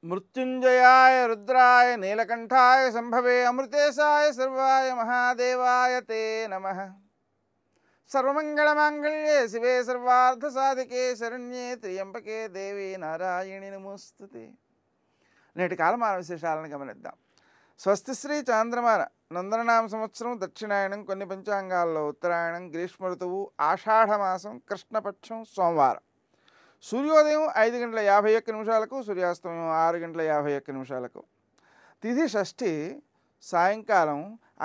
మృత్యుంజయాయ రుద్రాయ నీలకంఠాయ సంభవే అమృతేశాయ సర్వాయ మహాదేవాయ తే నమః. సర్వమంగళమాంగళ్యే శివే సర్వార్థసాధికే శరణ్యే త్ర్యంబకే దేవి నారాయణి నమోస్తుతే. నేటి కాలమాన విశేషాలను గమనిద్దాం. స్వస్తి శ్రీ చాంద్రమాన నందననామ సంవత్సరం దక్షిణాయనం, కొన్ని పంచాంగాల్లో ఉత్తరాయణం, గ్రీష్మ ఋతువు, ఆషాఢమాసం, కృష్ణపక్షం, సోమవారం. సూర్యోదయం 5:51 సూర్యాస్తమయం 6:51. తిథి షష్ఠి సాయంకాలం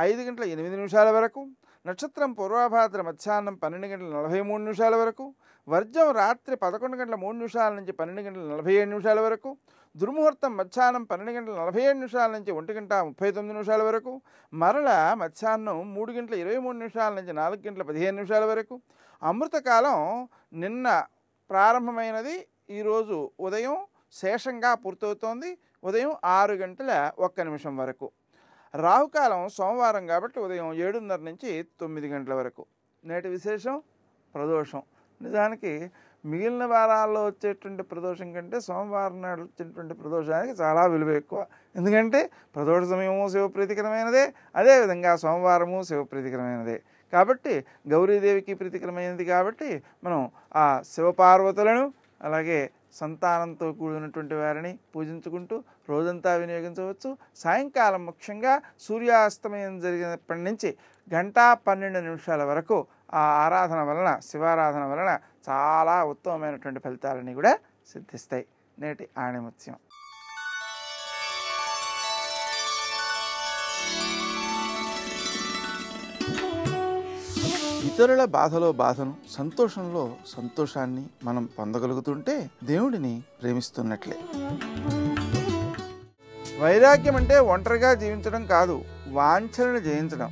5:08 వరకు. నక్షత్రం పూర్వాభాద్ర మధ్యాహ్నం 12:43 వరకు. వర్జం రాత్రి 11:03 నుంచి 12:47 వరకు. దుర్ముహూర్తం మధ్యాహ్నం 12:47 నుంచి 1:39 వరకు. మరల మధ్యాహ్నం 3:23 నుంచి 4:15 వరకు. అమృతకాలం నిన్న ప్రారంభమైనది, ఈరోజు ఉదయం శేషంగా పూర్తవుతోంది, ఉదయం 6:01 వరకు. రాహుకాలం సోమవారం కాబట్టి ఉదయం 7:30 నుంచి 9 గంటల వరకు. నేటి విశేషం ప్రదోషం. నిజానికి మిగిలిన వారాల్లో వచ్చేటువంటి ప్రదోషం కంటే సోమవారం నాడు వచ్చేటువంటి ప్రదోషానికి చాలా విలువ ఎక్కువ. ఎందుకంటే ప్రదోష సమయము శివప్రీతికరమైనదే, అదేవిధంగా సోమవారము శివప్రీతికరమైనదే. కాబట్టి గౌరీదేవికి ప్రీతికరమైనది కాబట్టి మనం ఆ శివపార్వతులను అలాగే సంతానంతో కూడినటువంటి వారిని పూజించుకుంటూ రోజంతా వినియోగించవచ్చు. సాయంకాలం ముఖ్యంగా సూర్యాస్తమయం జరిగినప్పటి నుంచి 1:12 వరకు ఆ ఆరాధన వలన, శివారాధన వలన చాలా ఉత్తమమైనటువంటి ఫలితాలని కూడా సిద్ధిస్తాయి. నేటి ఆణిముత్యం. ఇతరుల బాధలో బాధను, సంతోషంలో సంతోషాన్ని మనం పొందగలుగుతుంటే దేవుడిని ప్రేమిస్తున్నట్లే. వైరాగ్యం అంటే ఒంటరిగా జీవించడం కాదు, వాంఛలను జయించడం.